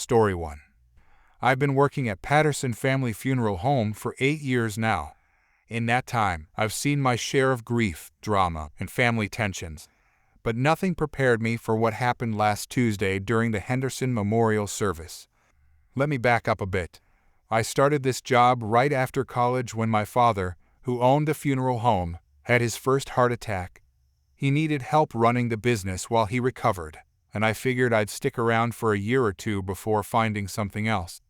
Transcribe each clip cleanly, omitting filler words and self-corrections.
Story 1. I've been working at Patterson Family Funeral Home for 8 years now. In that time, I've seen my share of grief, drama, and family tensions. But nothing prepared me for what happened last Tuesday during the Henderson Memorial Service. Let me back up a bit. I started this job right after college when my father, who owned a funeral home, had his first heart attack. He needed help running the business while he recovered, and I figured I'd stick around for a year or two before finding something else.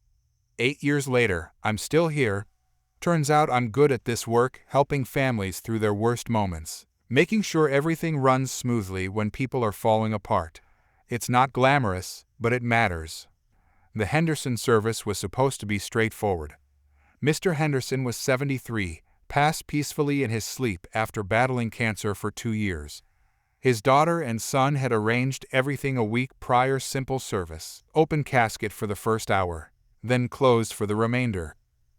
8 years later, I'm still here. Turns out I'm good at this work, helping families through their worst moments, making sure everything runs smoothly when people are falling apart. It's not glamorous, but it matters. The Henderson service was supposed to be straightforward. Mr. Henderson was 73, passed peacefully in his sleep after battling cancer for 2 years. His daughter and son had arranged everything a week prior. Simple service, open casket for the first hour, then closed for the remainder.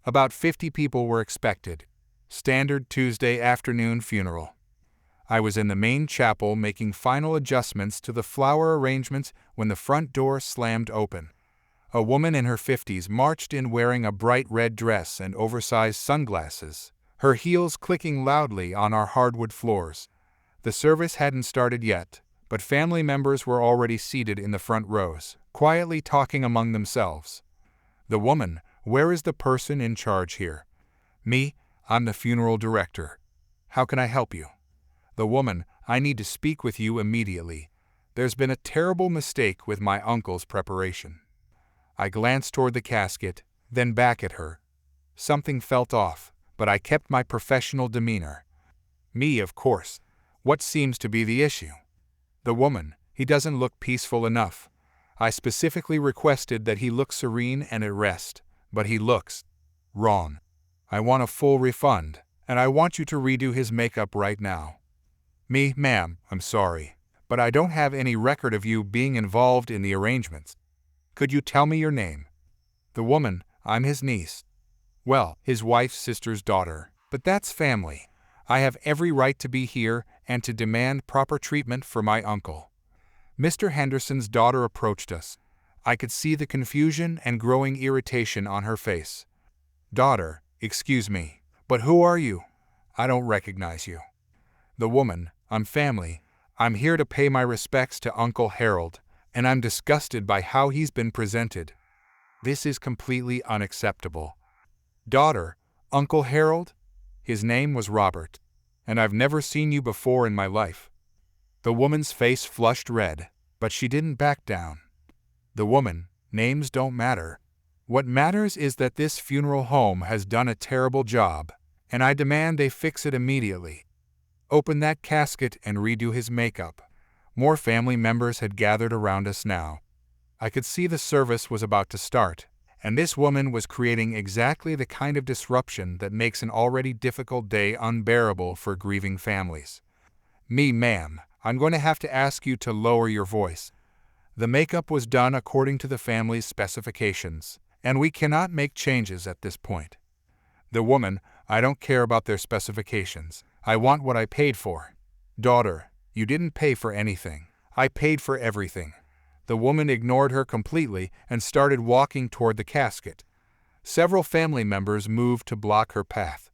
About 50 people were expected. Standard Tuesday afternoon funeral. I was in the main chapel making final adjustments to the flower arrangements when the front door slammed open. A woman in her 50s marched in wearing a bright red dress and oversized sunglasses, her heels clicking loudly on our hardwood floors. The service hadn't started yet, but family members were already seated in the front rows, quietly talking among themselves. The woman, "Where is the person in charge here?" "Me, I'm the funeral director. How can I help you?" The woman, "I need to speak with you immediately. There's been a terrible mistake with my uncle's preparation." I glanced toward the casket, then back at her. Something felt off, but I kept my professional demeanor. "Me, of course. What seems to be the issue?" The woman, "He doesn't look peaceful enough. I specifically requested that he look serene and at rest, but he looks wrong. I want a full refund, and I want you to redo his makeup right now." "Me, ma'am, I'm sorry, but I don't have any record of you being involved in the arrangements. Could you tell me your name?" The woman, "I'm his niece." "Well, his wife's sister's daughter, but that's family. I have every right to be here and to demand proper treatment for my uncle." Mr. Henderson's daughter approached us. I could see the confusion and growing irritation on her face. "Daughter, excuse me, but who are you? I don't recognize you." The woman, "I'm family. I'm here to pay my respects to Uncle Harold, and I'm disgusted by how he's been presented. This is completely unacceptable." "Daughter, Uncle Harold? His name was Robert, and I've never seen you before in my life." The woman's face flushed red, but she didn't back down. The woman, "Names don't matter. What matters is that this funeral home has done a terrible job, and I demand they fix it immediately. Open that casket and redo his makeup." More family members had gathered around us now. I could see the service was about to start, and this woman was creating exactly the kind of disruption that makes an already difficult day unbearable for grieving families. "Me, ma'am, I'm going to have to ask you to lower your voice. The makeup was done according to the family's specifications, and we cannot make changes at this point." The woman, "I don't care about their specifications. I want what I paid for." "Daughter, you didn't pay for anything. I paid for everything." The woman ignored her completely and started walking toward the casket. Several family members moved to block her path.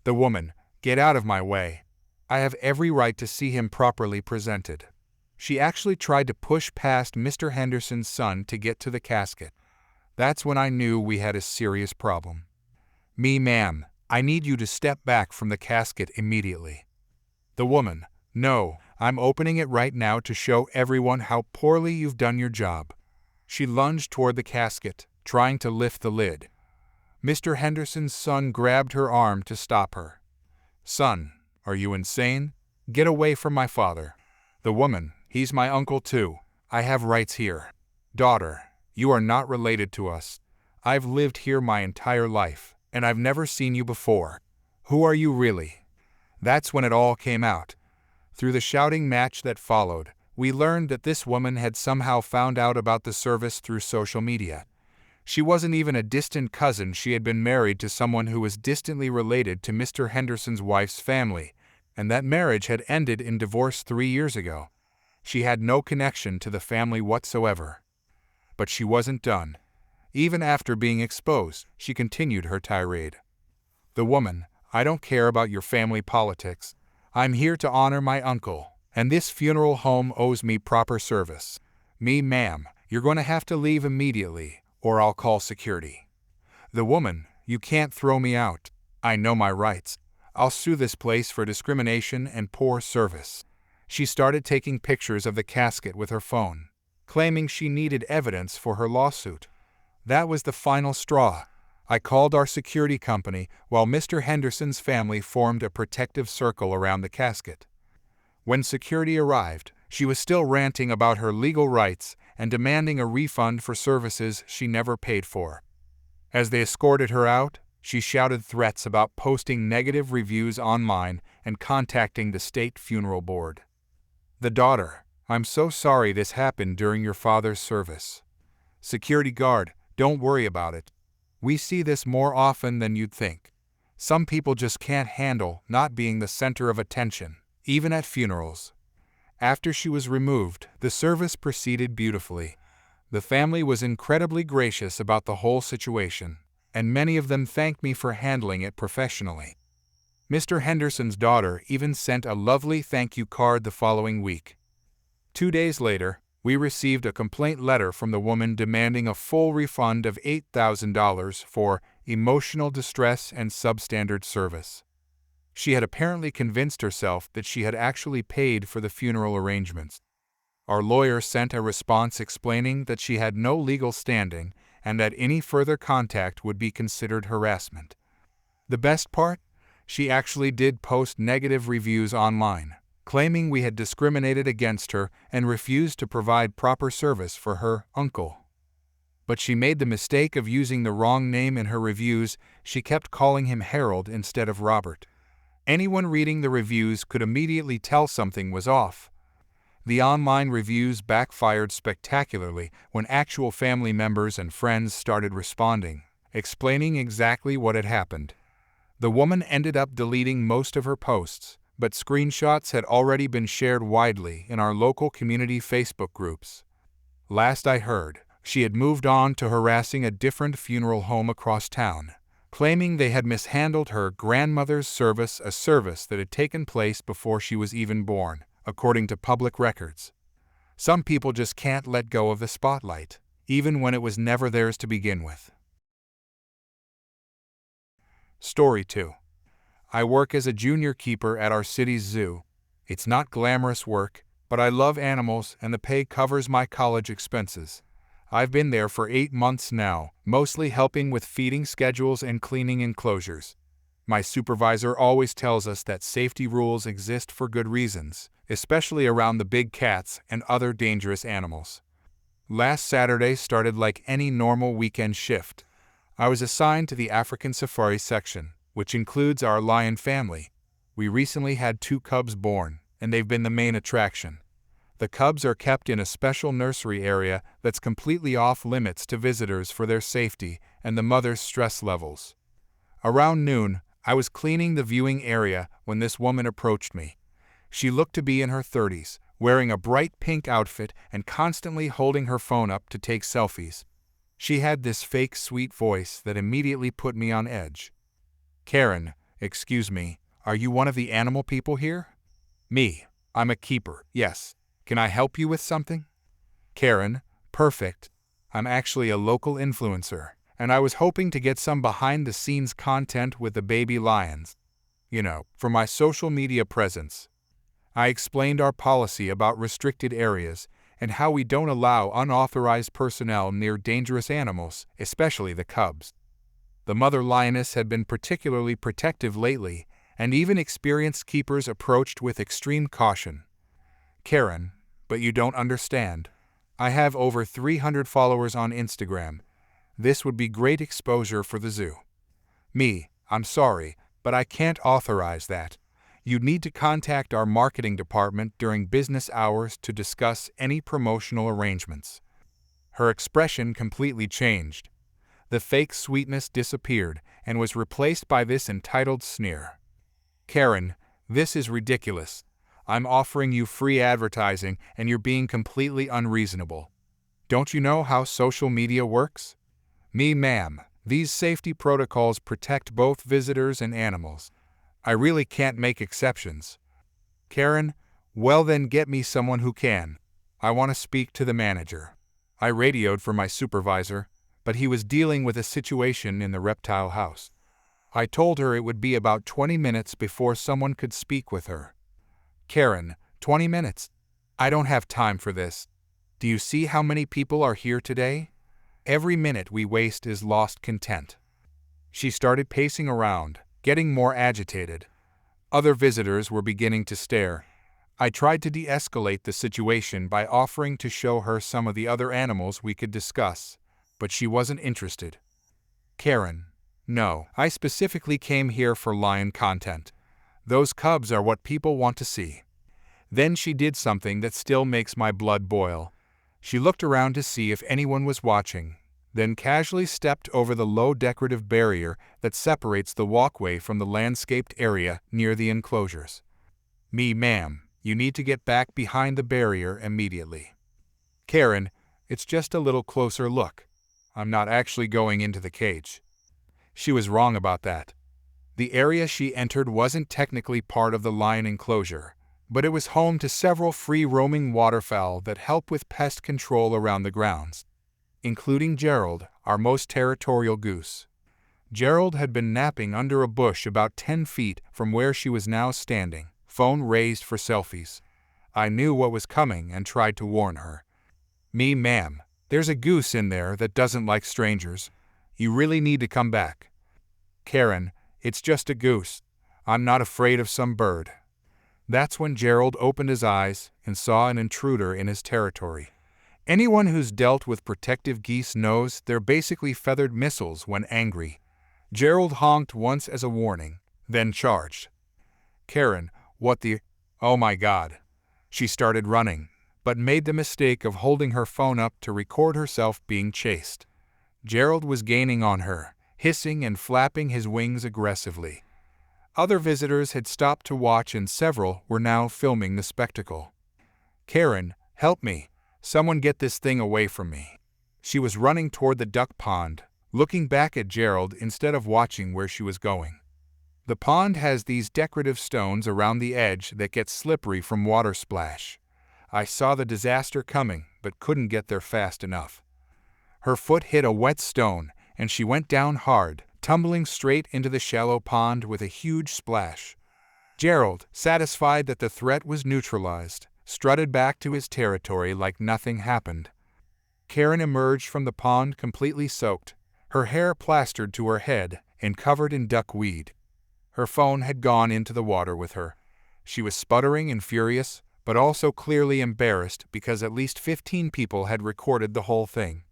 The woman, "Get out of my way. I have every right to see him properly presented." She actually tried to push past Mr. Henderson's son to get to the casket. That's when I knew we had a serious problem. "Me, ma'am, I need you to step back from the casket immediately." The woman, "No, I'm opening it right now to show everyone how poorly you've done your job." She lunged toward the casket, trying to lift the lid. Mr. Henderson's son grabbed her arm to stop her. "Son, are you insane? Get away from my father." The woman, "He's my uncle too. I have rights here." "Daughter, you are not related to us. I've lived here my entire life, and I've never seen you before. Who are you really?" That's when it all came out. Through the shouting match that followed, we learned that this woman had somehow found out about the service through social media. She wasn't even a distant cousin. She had been married to someone who was distantly related to Mr. Henderson's wife's family, and that marriage had ended in divorce 3 years ago. She had no connection to the family whatsoever. But she wasn't done. Even after being exposed, she continued her tirade. The woman, I don't care about your family politics. I'm here to honor my uncle, and this funeral home owes me proper service. Me, ma'am, you're going to have to leave immediately, or I'll call security. The woman, you can't throw me out. I know my rights. I'll sue this place for discrimination and poor service. She started taking pictures of the casket with her phone, claiming she needed evidence for her lawsuit. That was the final straw. I called our security company while Mr. Henderson's family formed a protective circle around the casket. When security arrived, she was still ranting about her legal rights and demanding a refund for services she never paid for. As they escorted her out, she shouted threats about posting negative reviews online and contacting the state funeral board. The daughter, I'm so sorry this happened during your father's service. Security guard, don't worry about it. We see this more often than you'd think. Some people just can't handle not being the center of attention, even at funerals. After she was removed, the service proceeded beautifully. The family was incredibly gracious about the whole situation, and many of them thanked me for handling it professionally. Mr. Henderson's daughter even sent a lovely thank you card the following week. 2 days later, we received a complaint letter from the woman demanding a full refund of $8,000 for emotional distress and substandard service. She had apparently convinced herself that she had actually paid for the funeral arrangements. Our lawyer sent a response explaining that she had no legal standing and that any further contact would be considered harassment. The best part? She actually did post negative reviews online, claiming we had discriminated against her and refused to provide proper service for her uncle. But she made the mistake of using the wrong name in her reviews. She kept calling him Harold instead of Robert. Anyone reading the reviews could immediately tell something was off. The online reviews backfired spectacularly when actual family members and friends started responding, explaining exactly what had happened. The woman ended up deleting most of her posts, but screenshots had already been shared widely in our local community Facebook groups. Last I heard, she had moved on to harassing a different funeral home across town, claiming they had mishandled her grandmother's service, a service that had taken place before she was even born, according to public records. Some people just can't let go of the spotlight, even when it was never theirs to begin with. Story 2. I work as a junior keeper at our city's zoo. It's not glamorous work, but I love animals and the pay covers my college expenses. I've been there for 8 months now, mostly helping with feeding schedules and cleaning enclosures. My supervisor always tells us that safety rules exist for good reasons, especially around the big cats and other dangerous animals. Last Saturday started like any normal weekend shift. I was assigned to the African safari section, which includes our lion family. We recently had 2 cubs born, and they've been the main attraction. The cubs are kept in a special nursery area that's completely off limits to visitors for their safety and the mother's stress levels. Around noon, I was cleaning the viewing area when this woman approached me. She looked to be in her 30s, wearing a bright pink outfit and constantly holding her phone up to take selfies. She had this fake sweet voice that immediately put me on edge. Karen, excuse me, are you one of the animal people here? Me, I'm a keeper, yes. Can I help you with something? Karen, perfect. I'm actually a local influencer, and I was hoping to get some behind-the-scenes content with the baby lions. For my social media presence. I explained our policy about restricted areas and how we don't allow unauthorized personnel near dangerous animals, especially the cubs. The mother lioness had been particularly protective lately, and even experienced keepers approached with extreme caution. Karen, but you don't understand. I have over 300 followers on Instagram. This would be great exposure for the zoo. Me, I'm sorry, but I can't authorize that. You'd need to contact our marketing department during business hours to discuss any promotional arrangements. Her expression completely changed. The fake sweetness disappeared and was replaced by this entitled sneer. Karen, this is ridiculous. I'm offering you free advertising and you're being completely unreasonable. Don't you know how social media works? Me, ma'am. These safety protocols protect both visitors and animals. I really can't make exceptions. Karen, well then get me someone who can. I want to speak to the manager. I radioed for my supervisor, but he was dealing with a situation in the reptile house. I told her it would be about 20 minutes before someone could speak with her. Karen, 20 minutes? I don't have time for this. Do you see how many people are here today? Every minute we waste is lost content. She started pacing around, getting more agitated. Other visitors were beginning to stare. I tried to de-escalate the situation by offering to show her some of the other animals we could discuss, but she wasn't interested. Karen, no, I specifically came here for lion content. Those cubs are what people want to see. Then she did something that still makes my blood boil. She looked around to see if anyone was watching, then casually stepped over the low decorative barrier that separates the walkway from the landscaped area near the enclosures. Me, ma'am, you need to get back behind the barrier immediately. Karen, it's just a little closer look. I'm not actually going into the cage. She was wrong about that. The area she entered wasn't technically part of the lion enclosure, but it was home to several free-roaming waterfowl that help with pest control around the grounds, including Gerald, our most territorial goose. Gerald had been napping under a bush about 10 feet from where she was now standing, phone raised for selfies. I knew what was coming and tried to warn her. Me, ma'am, there's a goose in there that doesn't like strangers. You really need to come back. Karen, it's just a goose. I'm not afraid of some bird. That's when Gerald opened his eyes and saw an intruder in his territory. Anyone who's dealt with protective geese knows they're basically feathered missiles when angry. Gerald honked once as a warning, then charged. Karen, what the… Oh my God. She started running, but made the mistake of holding her phone up to record herself being chased. Gerald was gaining on her, hissing and flapping his wings aggressively. Other visitors had stopped to watch and several were now filming the spectacle. Karen, help me. Someone get this thing away from me. She was running toward the duck pond, looking back at Gerald instead of watching where she was going. The pond has these decorative stones around the edge that get slippery from water splash. I saw the disaster coming, but couldn't get there fast enough. Her foot hit a wet stone, and she went down hard, tumbling straight into the shallow pond with a huge splash. Gerald, satisfied that the threat was neutralized, strutted back to his territory like nothing happened. Karen emerged from the pond completely soaked, her hair plastered to her head and covered in duckweed. Her phone had gone into the water with her. She was sputtering and furious, but also clearly embarrassed because at least 15 people had recorded the whole thing.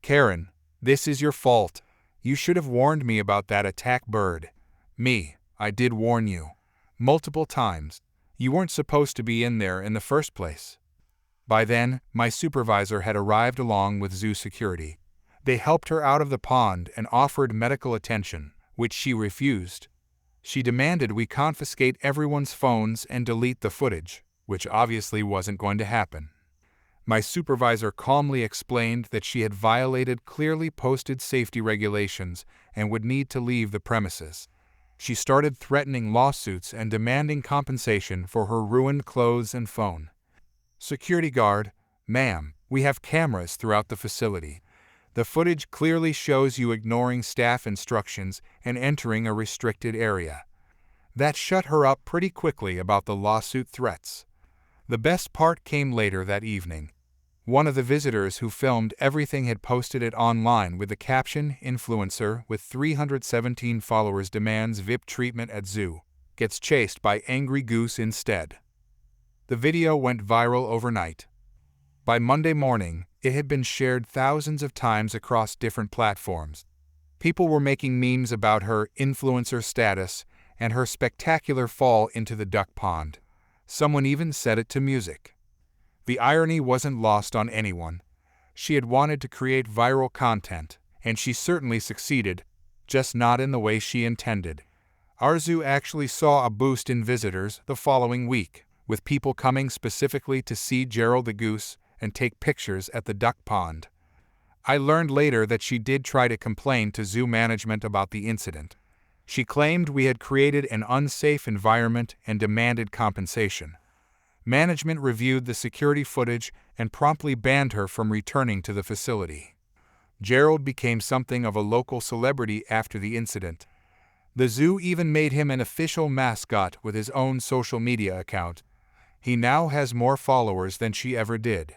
Karen, this is your fault. You should have warned me about that attack bird. Me, I did warn you. Multiple times. You weren't supposed to be in there in the first place. By then, my supervisor had arrived along with zoo security. They helped her out of the pond and offered medical attention, which she refused. She demanded we confiscate everyone's phones and delete the footage, which obviously wasn't going to happen. My supervisor calmly explained that she had violated clearly posted safety regulations and would need to leave the premises. She started threatening lawsuits and demanding compensation for her ruined clothes and phone. Security guard, ma'am, we have cameras throughout the facility. The footage clearly shows you ignoring staff instructions and entering a restricted area. That shut her up pretty quickly about the lawsuit threats. The best part came later that evening. One of the visitors who filmed everything had posted it online with the caption, "Influencer with 317 followers demands VIP treatment at zoo, gets chased by angry goose instead." The video went viral overnight. By Monday morning, it had been shared thousands of times across different platforms. People were making memes about her influencer status and her spectacular fall into the duck pond. Someone even set it to music. The irony wasn't lost on anyone. She had wanted to create viral content, and she certainly succeeded, just not in the way she intended. Our zoo actually saw a boost in visitors the following week, with people coming specifically to see Gerald the goose and take pictures at the duck pond. I learned later that she did try to complain to zoo management about the incident. She claimed we had created an unsafe environment and demanded compensation. Management reviewed the security footage and promptly banned her from returning to the facility. Gerald became something of a local celebrity after the incident. The zoo even made him an official mascot with his own social media account. He now has more followers than she ever did.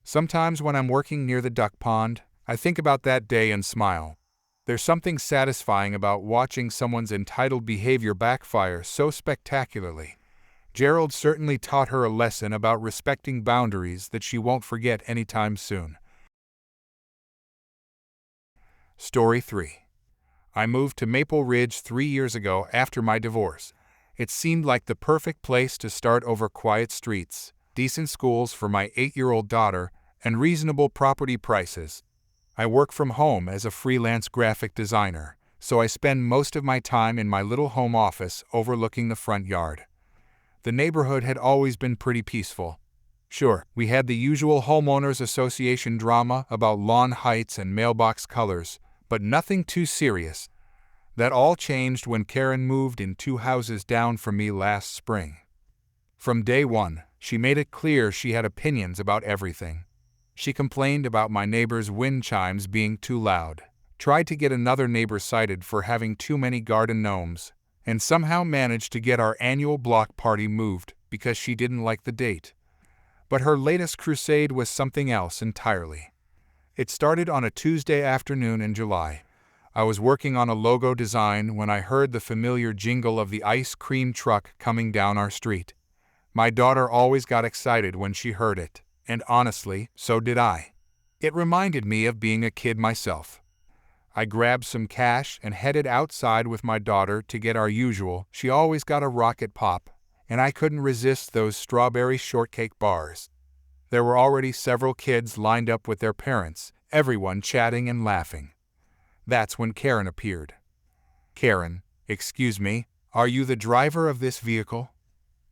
Sometimes when I'm working near the duck pond, I think about that day and smile. There's something satisfying about watching someone's entitled behavior backfire so spectacularly. Gerald certainly taught her a lesson about respecting boundaries that she won't forget anytime soon. Story 3. I moved to Maple Ridge 3 years ago after my divorce. It seemed like the perfect place to start over: quiet streets, decent schools for my 8-year-old daughter, and reasonable property prices. I work from home as a freelance graphic designer, so I spend most of my time in my little home office overlooking the front yard. The neighborhood had always been pretty peaceful. Sure, we had the usual homeowners association drama about lawn heights and mailbox colors, but nothing too serious. That all changed when Karen moved in 2 houses down from me last spring. From day one, she made it clear she had opinions about everything. She complained about my neighbor's wind chimes being too loud, tried to get another neighbor cited for having too many garden gnomes, and somehow managed to get our annual block party moved because she didn't like the date. But her latest crusade was something else entirely. It started on a Tuesday afternoon in July. I was working on a logo design when I heard the familiar jingle of the ice cream truck coming down our street. My daughter always got excited when she heard it, and honestly, so did I. It reminded me of being a kid myself. I grabbed some cash and headed outside with my daughter to get our usual. She always got a rocket pop, and I couldn't resist those strawberry shortcake bars. There were already several kids lined up with their parents, everyone chatting and laughing. That's when Karen appeared. "Karen, excuse me, are you the driver of this vehicle?"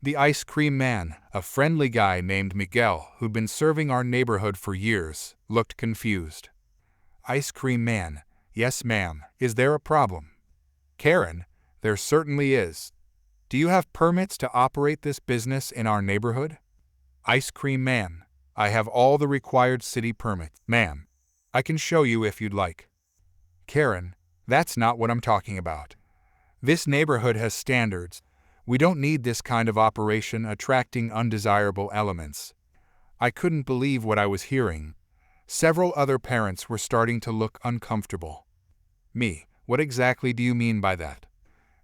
The ice cream man, a friendly guy named Miguel who'd been serving our neighborhood for years, looked confused. "Ice cream man, yes ma'am, is there a problem?" "Karen, there certainly is. Do you have permits to operate this business in our neighborhood?" Ice cream man, I have all the required city permits, ma'am. I can show you if you'd like. Karen, that's not what I'm talking about. This neighborhood has standards. We don't need this kind of operation attracting undesirable elements. I couldn't believe what I was hearing. Several other parents were starting to look uncomfortable. Me, what exactly do you mean by that?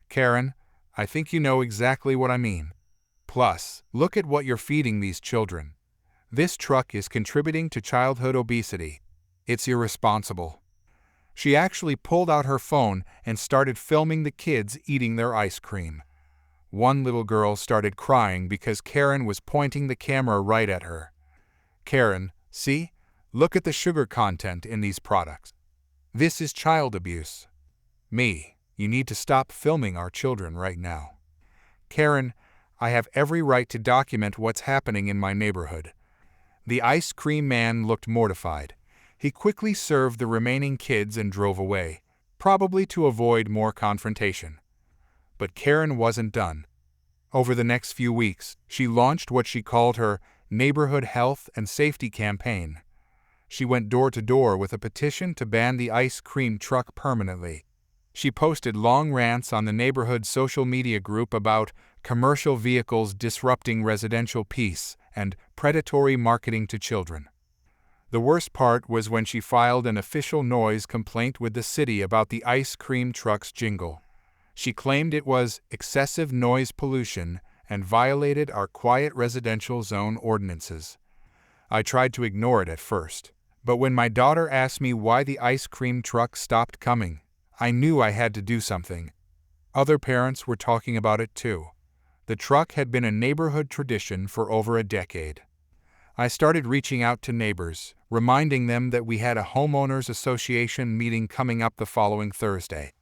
Karen, I think you know exactly what I mean. Plus, look at what you're feeding these children. This truck is contributing to childhood obesity. It's irresponsible. She actually pulled out her phone and started filming the kids eating their ice cream. One little girl started crying because Karen was pointing the camera right at her. Karen, see? Look at the sugar content in these products. This is child abuse. Me, you need to stop filming our children right now. Karen, I have every right to document what's happening in my neighborhood. The ice cream man looked mortified. He quickly served the remaining kids and drove away, probably to avoid more confrontation. But Karen wasn't done. Over the next few weeks, she launched what she called her neighborhood health and safety campaign. She went door to door with a petition to ban the ice cream truck permanently. She posted long rants on the neighborhood social media group about commercial vehicles disrupting residential peace and predatory marketing to children. The worst part was when she filed an official noise complaint with the city about the ice cream truck's jingle. She claimed it was excessive noise pollution and violated our quiet residential zone ordinances. I tried to ignore it at first, but when my daughter asked me why the ice cream truck stopped coming, I knew I had to do something. Other parents were talking about it too. The truck had been a neighborhood tradition for over a decade. I started reaching out to neighbors, reminding them that we had a homeowners association meeting coming up the following Thursday.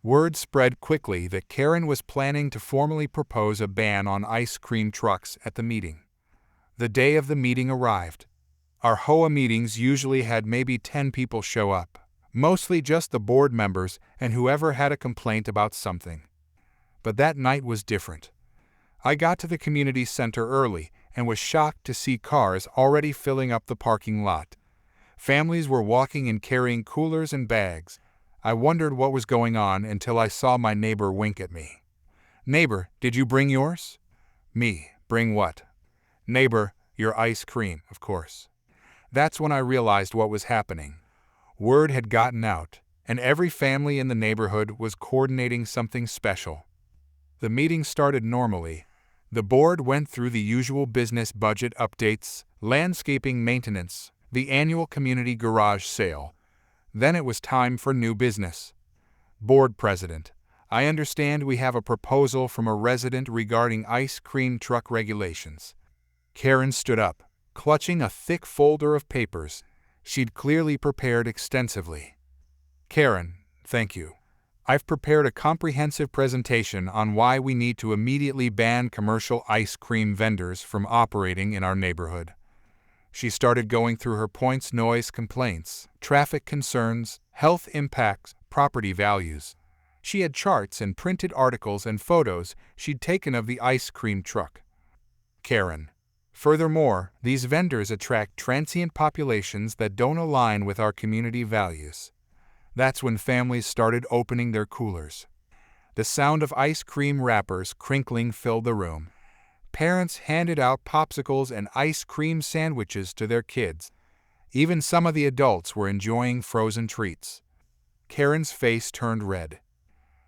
Word spread quickly that Karen was planning to formally propose a ban on ice cream trucks at the meeting. The day of the meeting arrived. Our HOA meetings usually had maybe 10 people show up, mostly just the board members and whoever had a complaint about something. But that night was different. I got to the community center early and was shocked to see cars already filling up the parking lot. Families were walking and carrying coolers and bags. I wondered what was going on until I saw my neighbor wink at me. "Neighbor, did you bring yours?" "Me, bring what?" "Neighbor, your ice cream, of course." That's when I realized what was happening. Word had gotten out, and every family in the neighborhood was coordinating something special. The meeting started normally. The board went through the usual business budget updates, landscaping maintenance, the annual community garage sale. Then it was time for new business. Board President, I understand we have a proposal from a resident regarding ice cream truck regulations. Karen stood up, clutching a thick folder of papers. She'd clearly prepared extensively. "Karen, thank you. I've prepared a comprehensive presentation on why we need to immediately ban commercial ice cream vendors from operating in our neighborhood." She started going through her points: noise complaints, traffic concerns, health impacts, property values. She had charts and printed articles and photos she'd taken of the ice cream truck. Karen, furthermore, these vendors attract transient populations that don't align with our community values. That's when families started opening their coolers. The sound of ice cream wrappers crinkling filled the room. Parents handed out popsicles and ice cream sandwiches to their kids. Even some of the adults were enjoying frozen treats. Karen's face turned red.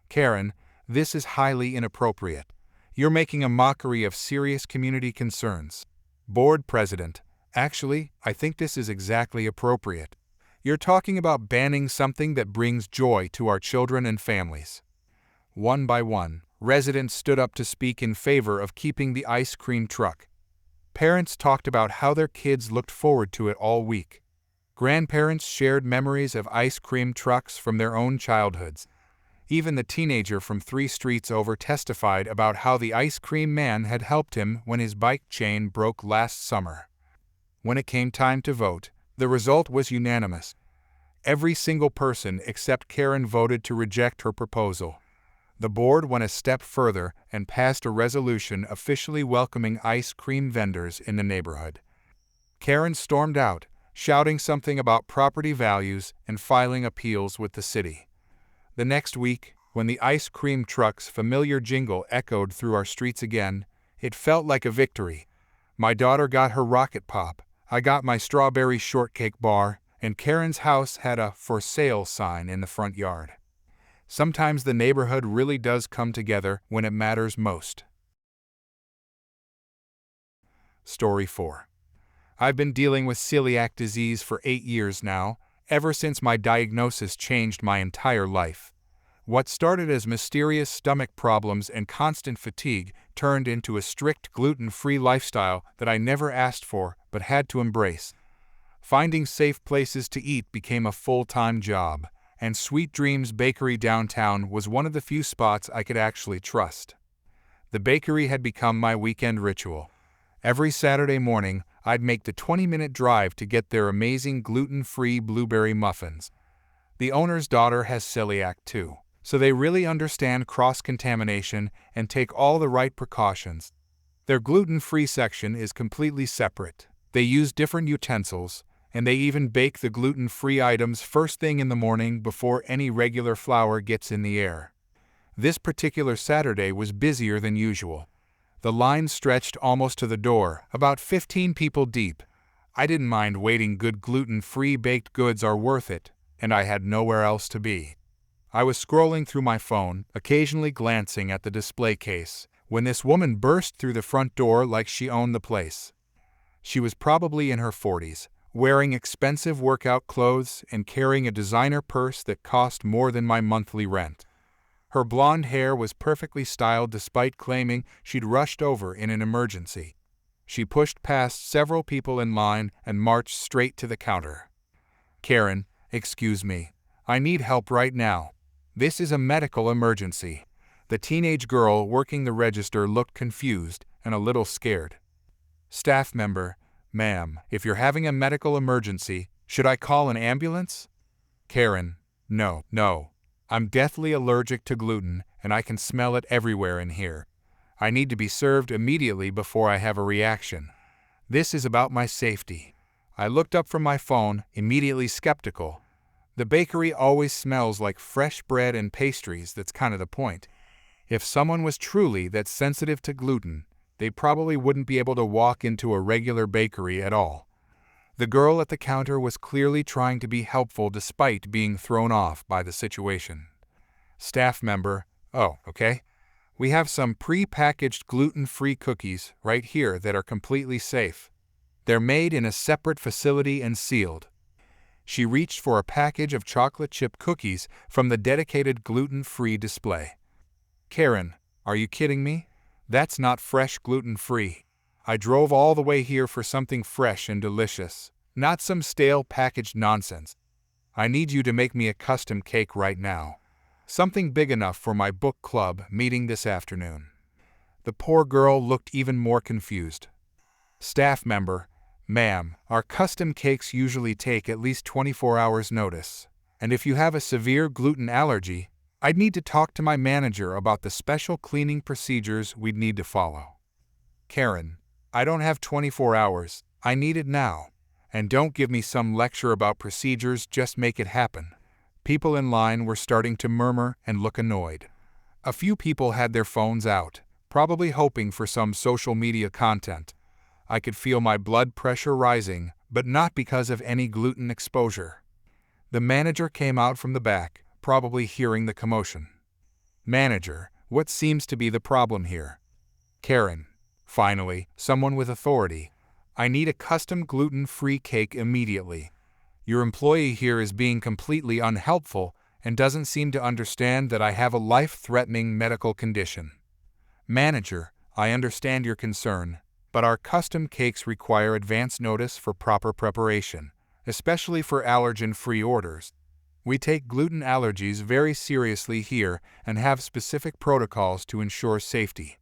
"Karen, this is highly inappropriate. You're making a mockery of serious community concerns." Board President, actually, I think this is exactly appropriate. You're talking about banning something that brings joy to our children and families. One by one, residents stood up to speak in favor of keeping the ice cream truck. Parents talked about how their kids looked forward to it all week. Grandparents shared memories of ice cream trucks from their own childhoods. Even the teenager from 3 streets over testified about how the ice cream man had helped him when his bike chain broke last summer. When it came time to vote, the result was unanimous. Every single person except Karen voted to reject her proposal. The board went a step further and passed a resolution officially welcoming ice cream vendors in the neighborhood. Karen stormed out, shouting something about property values and filing appeals with the city. The next week, when the ice cream truck's familiar jingle echoed through our streets again, it felt like a victory. My daughter got her rocket pop, I got my strawberry shortcake bar, and Karen's house had a "for sale" sign in the front yard. Sometimes the neighborhood really does come together when it matters most. Story 4. I've been dealing with celiac disease for 8 years now, ever since my diagnosis changed my entire life. What started as mysterious stomach problems and constant fatigue turned into a strict gluten-free lifestyle that I never asked for but had to embrace. Finding safe places to eat became a full-time job, and Sweet Dreams Bakery downtown was one of the few spots I could actually trust. The bakery had become my weekend ritual. Every Saturday morning, I'd make the 20-minute drive to get their amazing gluten-free blueberry muffins. The owner's daughter has celiac too, so they really understand cross-contamination and take all the right precautions. Their gluten-free section is completely separate. They use different utensils, and they even bake the gluten-free items first thing in the morning before any regular flour gets in the air. This particular Saturday was busier than usual. The line stretched almost to the door, about 15 people deep. I didn't mind waiting. Good gluten-free baked goods are worth it, and I had nowhere else to be. I was scrolling through my phone, occasionally glancing at the display case, when this woman burst through the front door like she owned the place. She was probably in her 40s, wearing expensive workout clothes and carrying a designer purse that cost more than my monthly rent. Her blonde hair was perfectly styled despite claiming she'd rushed over in an emergency. She pushed past several people in line and marched straight to the counter. "Karen, excuse me. I need help right now. This is a medical emergency." The teenage girl working the register looked confused and a little scared. "Staff member, Ma'am, if you're having a medical emergency, should I call an ambulance? Karen, no. I'm deathly allergic to gluten, and I can smell it everywhere in here. I need to be served immediately before I have a reaction. This is about my safety. I looked up from my phone, immediately skeptical. The bakery always smells like fresh bread and pastries. That's kind of the point. If someone was truly that sensitive to gluten, they probably wouldn't be able to walk into a regular bakery at all. The girl at the counter was clearly trying to be helpful despite being thrown off by the situation. Staff member, oh, okay. We have some pre-packaged gluten-free cookies right here that are completely safe. They're made in a separate facility and sealed. She reached for a package of chocolate chip cookies from the dedicated gluten-free display. Karen, are you kidding me? That's not fresh gluten-free. I drove all the way here for something fresh and delicious, not some stale packaged nonsense. I need you to make me a custom cake right now. Something big enough for my book club meeting this afternoon. The poor girl looked even more confused. Staff member, ma'am, our custom cakes usually take at least 24 hours notice. And if you have a severe gluten allergy, I'd need to talk to my manager about the special cleaning procedures we'd need to follow. Karen, I don't have 24 hours, I need it now. And don't give me some lecture about procedures, just make it happen. People in line were starting to murmur and look annoyed. A few people had their phones out, probably hoping for some social media content. I could feel my blood pressure rising, but not because of any gluten exposure. The manager came out from the back, probably hearing the commotion. Manager, what seems to be the problem here? Karen, finally, someone with authority. I need a custom gluten-free cake immediately. Your employee here is being completely unhelpful and doesn't seem to understand that I have a life-threatening medical condition. Manager, I understand your concern, but our custom cakes require advance notice for proper preparation, especially for allergen-free orders. We take gluten allergies very seriously here and have specific protocols to ensure safety.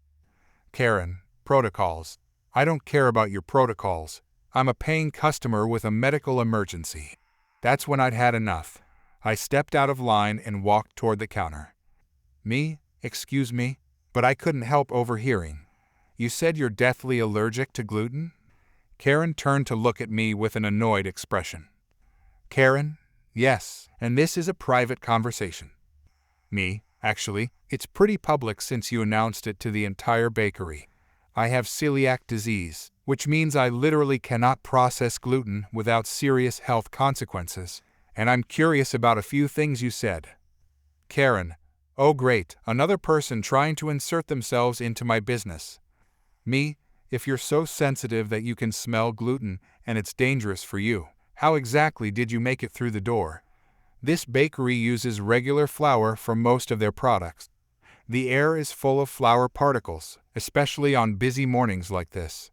Karen, protocols. I don't care about your protocols. I'm a paying customer with a medical emergency. That's when I'd had enough. I stepped out of line and walked toward the counter. Me? Excuse me? But I couldn't help overhearing. You said you're deathly allergic to gluten? Karen turned to look at me with an annoyed expression. Karen? Yes, and this is a private conversation. Me? Actually, it's pretty public since you announced it to the entire bakery. I have celiac disease, which means I literally cannot process gluten without serious health consequences, and I'm curious about a few things you said. Karen, oh great, another person trying to insert themselves into my business. Me, if you're so sensitive that you can smell gluten and it's dangerous for you, how exactly did you make it through the door? This bakery uses regular flour for most of their products. The air is full of flour particles, especially on busy mornings like this.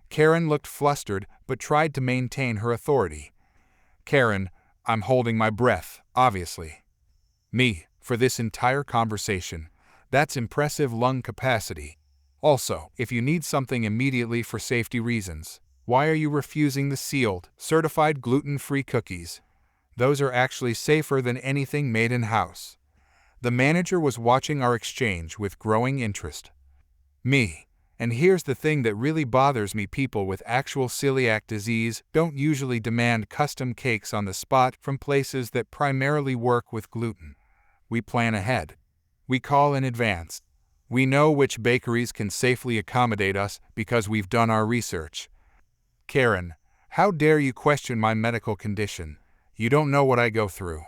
Karen looked flustered but tried to maintain her authority. Karen, I'm holding my breath, obviously. Me, for this entire conversation. That's impressive lung capacity. Also, if you need something immediately for safety reasons, why are you refusing the sealed, certified gluten-free cookies? Those are actually safer than anything made in-house. The manager was watching our exchange with growing interest. Me. And here's the thing that really bothers me, people with actual celiac disease don't usually demand custom cakes on the spot from places that primarily work with gluten. We plan ahead. We call in advance. We know which bakeries can safely accommodate us because we've done our research. Karen, how dare you question my medical condition? You don't know what I go through.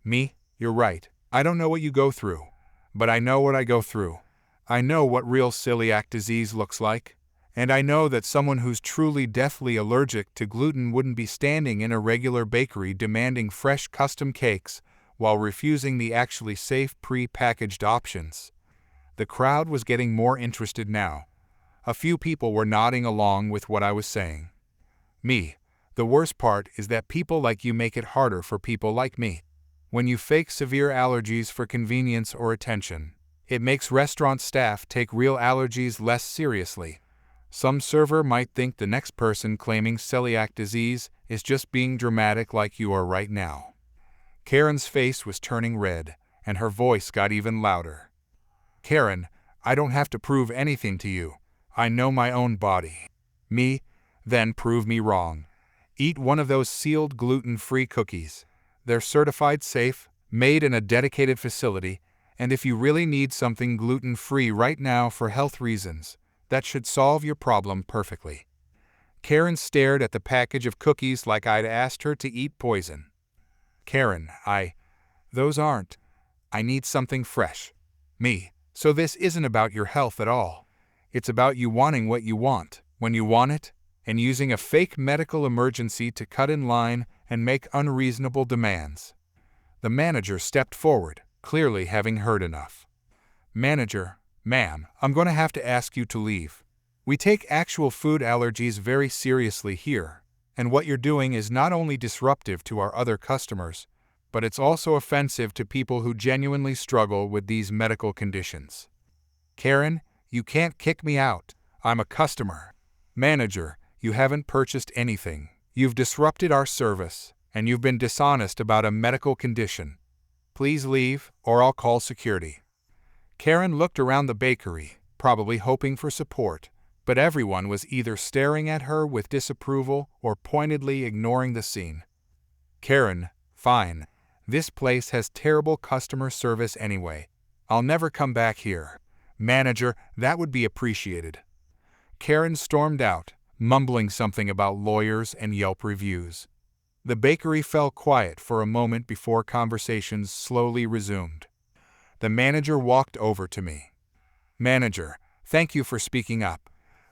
Me, you're right. I don't know what you go through, but I know what I go through. I know what real celiac disease looks like, and I know that someone who's truly deathly allergic to gluten wouldn't be standing in a regular bakery demanding fresh custom cakes while refusing the actually safe pre-packaged options. The crowd was getting more interested now. A few people were nodding along with what I was saying. Me, the worst part is that people like you make it harder for people like me. When you fake severe allergies for convenience or attention, it makes restaurant staff take real allergies less seriously. Some server might think the next person claiming celiac disease is just being dramatic like you are right now. Karen's face was turning red, and her voice got even louder. Karen, I don't have to prove anything to you. I know my own body. Me? Then prove me wrong. Eat one of those sealed gluten-free cookies. They're certified safe, made in a dedicated facility, and if you really need something gluten-free right now for health reasons, that should solve your problem perfectly. Karen stared at the package of cookies like I'd asked her to eat poison. Karen, those aren't. I need something fresh. Me. So this isn't about your health at all. It's about you wanting what you want, when you want it, and using a fake medical emergency to cut in line and make unreasonable demands. The manager stepped forward, clearly having heard enough. Manager, ma'am, I'm going to have to ask you to leave. We take actual food allergies very seriously here, and what you're doing is not only disruptive to our other customers, but it's also offensive to people who genuinely struggle with these medical conditions. Karen, you can't kick me out. I'm a customer. Manager, you haven't purchased anything. You've disrupted our service, and you've been dishonest about a medical condition. Please leave, or I'll call security. Karen looked around the bakery, probably hoping for support, but everyone was either staring at her with disapproval or pointedly ignoring the scene. Karen, fine. This place has terrible customer service anyway. I'll never come back here. Manager, that would be appreciated. Karen stormed out, mumbling something about lawyers and Yelp reviews. The bakery fell quiet for a moment before conversations slowly resumed. The manager walked over to me. Manager, thank you for speaking up.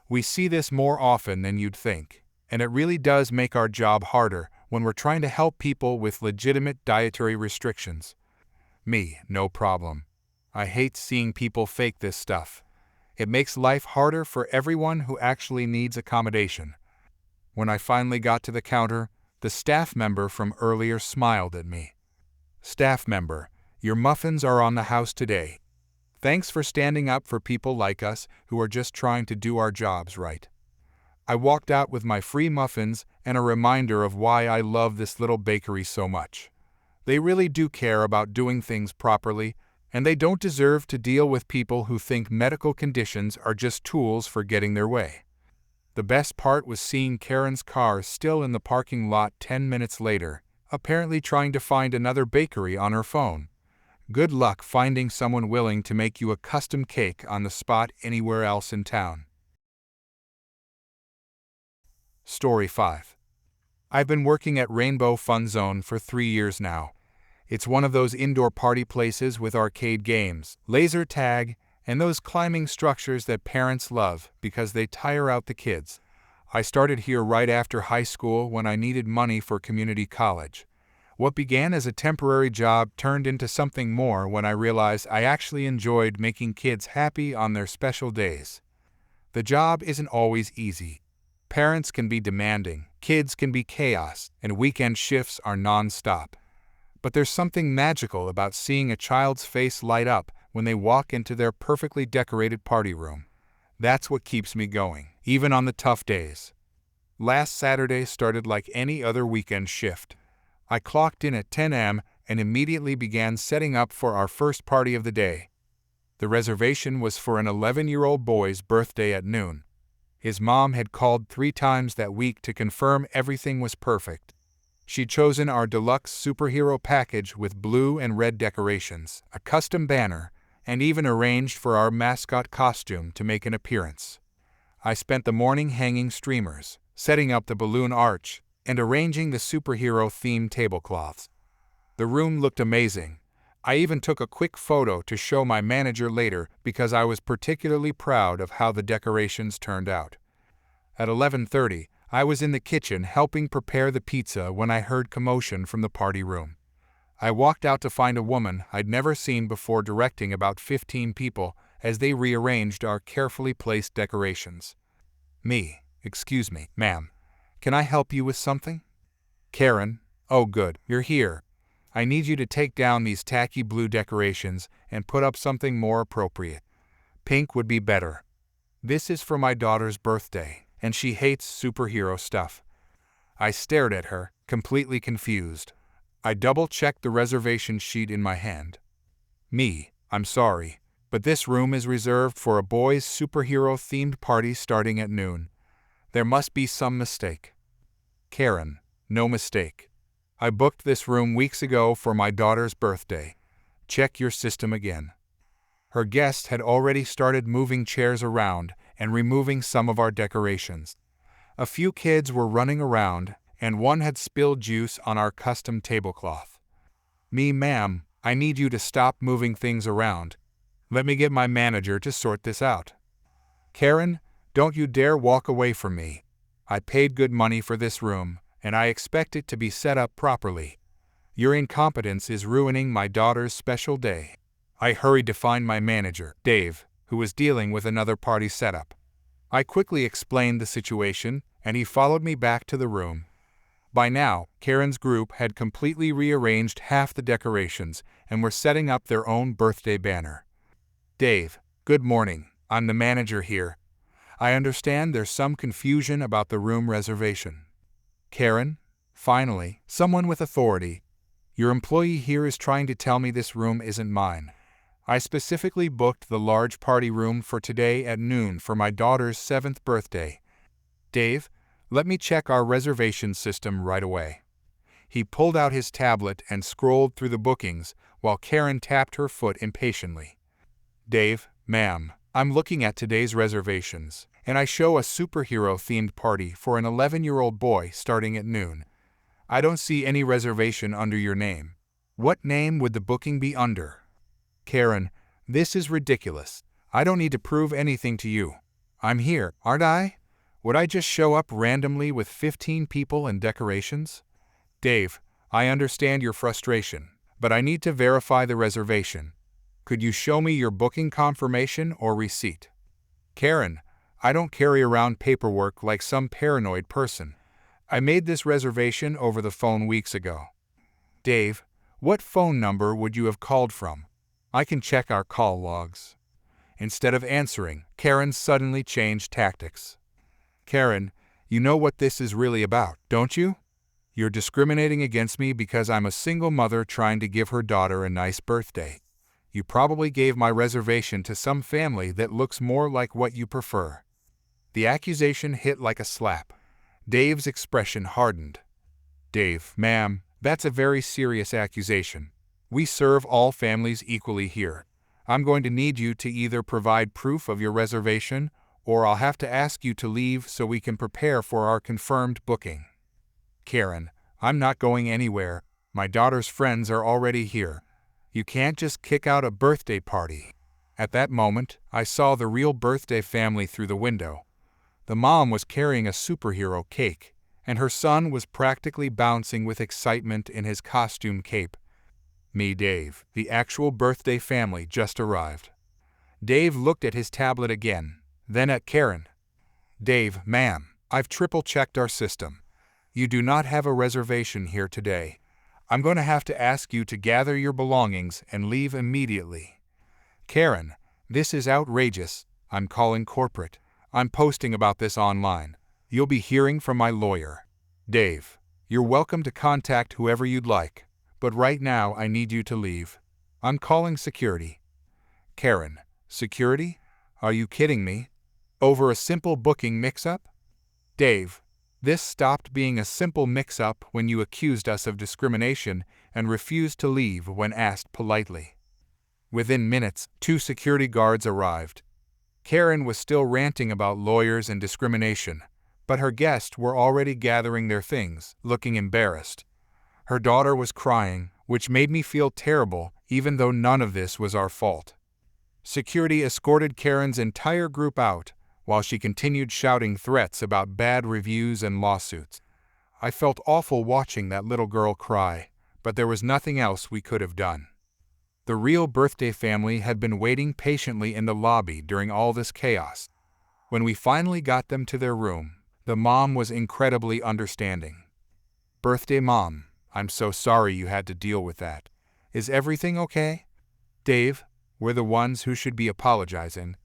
We see this more often than you'd think, and it really does make our job harder when we're trying to help people with legitimate dietary restrictions. Me, no problem. I hate seeing people fake this stuff. It makes life harder for everyone who actually needs accommodation. When I finally got to the counter, the staff member from earlier smiled at me. Staff member, your muffins are on the house today. Thanks for standing up for people like us who are just trying to do our jobs right. I walked out with my free muffins and a reminder of why I love this little bakery so much. They really do care about doing things properly, and they don't deserve to deal with people who think medical conditions are just tools for getting their way. The best part was seeing Karen's car still in the parking lot 10 minutes later, apparently trying to find another bakery on her phone. Good luck finding someone willing to make you a custom cake on the spot anywhere else in town. Story 5. I've been working at Rainbow Fun Zone for 3 years now. It's one of those indoor party places with arcade games, laser tag, and those climbing structures that parents love because they tire out the kids. I started here right after high school when I needed money for community college. What began as a temporary job turned into something more when I realized I actually enjoyed making kids happy on their special days. The job isn't always easy. Parents can be demanding, kids can be chaos, and weekend shifts are non-stop. But there's something magical about seeing a child's face light up when they walk into their perfectly decorated party room. That's what keeps me going, even on the tough days. Last Saturday started like any other weekend shift. I clocked in at 10 a.m. and immediately began setting up for our first party of the day. The reservation was for an 11-year-old boy's birthday at noon. His mom had called 3 times that week to confirm everything was perfect. She'd chosen our deluxe superhero package with blue and red decorations, a custom banner, and even arranged for our mascot costume to make an appearance. I spent the morning hanging streamers, setting up the balloon arch, and arranging the superhero-themed tablecloths. The room looked amazing. I even took a quick photo to show my manager later because I was particularly proud of how the decorations turned out. At 11:30, I was in the kitchen helping prepare the pizza when I heard commotion from the party room. I walked out to find a woman I'd never seen before directing about 15 people as they rearranged our carefully placed decorations. Me, excuse me, ma'am. Can I help you with something? Karen, oh good, you're here. I need you to take down these tacky blue decorations and put up something more appropriate. Pink would be better. This is for my daughter's birthday, and she hates superhero stuff. I stared at her, completely confused. I double-checked the reservation sheet in my hand. I'm sorry, but this room is reserved for a boys' superhero-themed party starting at noon. There must be some mistake. Karen, no mistake. I booked this room weeks ago for my daughter's birthday. Check your system again. Her guests had already started moving chairs around and removing some of our decorations. A few kids were running around, and one had spilled juice on our custom tablecloth. Ma'am, I need you to stop moving things around. Let me get my manager to sort this out. Karen, don't you dare walk away from me. I paid good money for this room, and I expect it to be set up properly. Your incompetence is ruining my daughter's special day. I hurried to find my manager, Dave, who was dealing with another party setup. I quickly explained the situation, and he followed me back to the room. By now, Karen's group had completely rearranged half the decorations and were setting up their own birthday banner. Dave, good morning. I'm the manager here. I understand there's some confusion about the room reservation. Karen, finally, someone with authority. Your employee here is trying to tell me this room isn't mine. I specifically booked the large party room for today at noon for my daughter's 7th birthday. Dave, let me check our reservation system right away. He pulled out his tablet and scrolled through the bookings while Karen tapped her foot impatiently. Dave, ma'am, I'm looking at today's reservations, and I show a superhero-themed party for an 11-year-old boy starting at noon. I don't see any reservation under your name. What name would the booking be under? Karen, this is ridiculous. I don't need to prove anything to you. I'm here, aren't I? Would I just show up randomly with 15 people and decorations? Dave, I understand your frustration, but I need to verify the reservation. Could you show me your booking confirmation or receipt? Karen, I don't carry around paperwork like some paranoid person. I made this reservation over the phone weeks ago. Dave, what phone number would you have called from? I can check our call logs. Instead of answering, Karen suddenly changed tactics. Karen, you know what this is really about, don't you? You're discriminating against me because I'm a single mother trying to give her daughter a nice birthday. You probably gave my reservation to some family that looks more like what you prefer. The accusation hit like a slap. Dave's expression hardened. Dave, ma'am, that's a very serious accusation. We serve all families equally here. I'm going to need you to either provide proof of your reservation, or I'll have to ask you to leave so we can prepare for our confirmed booking. Karen, I'm not going anywhere. My daughter's friends are already here. You can't just kick out a birthday party. At that moment, I saw the real birthday family through the window. The mom was carrying a superhero cake, and her son was practically bouncing with excitement in his costume cape. Dave, the actual birthday family just arrived. Dave looked at his tablet again, then at Karen. Dave, ma'am, I've triple-checked our system. You do not have a reservation here today. I'm going to have to ask you to gather your belongings and leave immediately. Karen, this is outrageous. I'm calling corporate. I'm posting about this online. You'll be hearing from my lawyer. Dave, you're welcome to contact whoever you'd like, but right now I need you to leave. I'm calling security. Karen, security? Are you kidding me? Over a simple booking mix-up? Dave, this stopped being a simple mix-up when you accused us of discrimination and refused to leave when asked politely. Within minutes, 2 security guards arrived. Karen was still ranting about lawyers and discrimination, but her guests were already gathering their things, looking embarrassed. Her daughter was crying, which made me feel terrible, even though none of this was our fault. Security escorted Karen's entire group out, while she continued shouting threats about bad reviews and lawsuits. I felt awful watching that little girl cry, but there was nothing else we could have done. The real birthday family had been waiting patiently in the lobby during all this chaos. When we finally got them to their room, the mom was incredibly understanding. Birthday mom, I'm so sorry you had to deal with that. Is everything okay? Dave, we're the ones who should be apologizing.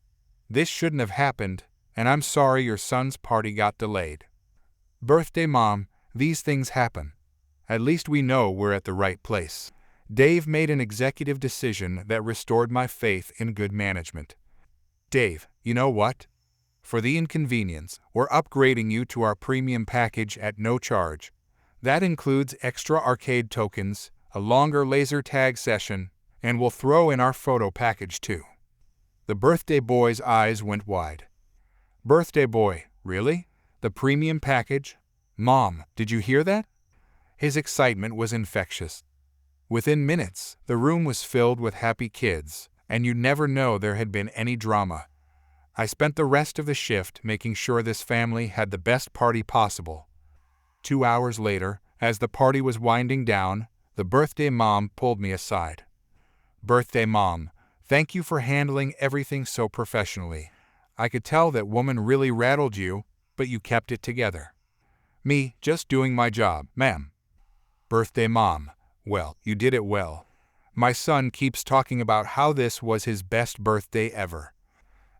This shouldn't have happened, and I'm sorry your son's party got delayed. Birthday Mom, these things happen. At least we know we're at the right place. Dave made an executive decision that restored my faith in good management. Dave, you know what? For the inconvenience, we're upgrading you to our premium package at no charge. That includes extra arcade tokens, a longer laser tag session, and we'll throw in our photo package too. The birthday boy's eyes went wide. Birthday boy, really? The premium package? Mom, did you hear that? His excitement was infectious. Within minutes, the room was filled with happy kids, and you'd never know there had been any drama. I spent the rest of the shift making sure this family had the best party possible. 2 hours later, as the party was winding down, the birthday mom pulled me aside. Birthday Mom, thank you for handling everything so professionally. I could tell that woman really rattled you, but you kept it together. Me, just doing my job, ma'am. Birthday Mom, well, you did it well. My son keeps talking about how this was his best birthday ever.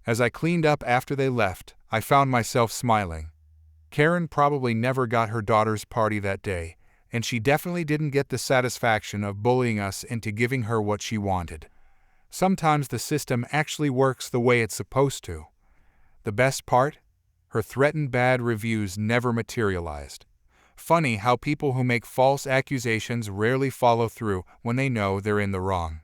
As I cleaned up after they left, I found myself smiling. Karen probably never got her daughter's party that day, and she definitely didn't get the satisfaction of bullying us into giving her what she wanted. Sometimes the system actually works the way it's supposed to. The best part? Her threatened bad reviews never materialized. Funny how people who make false accusations rarely follow through when they know they're in the wrong.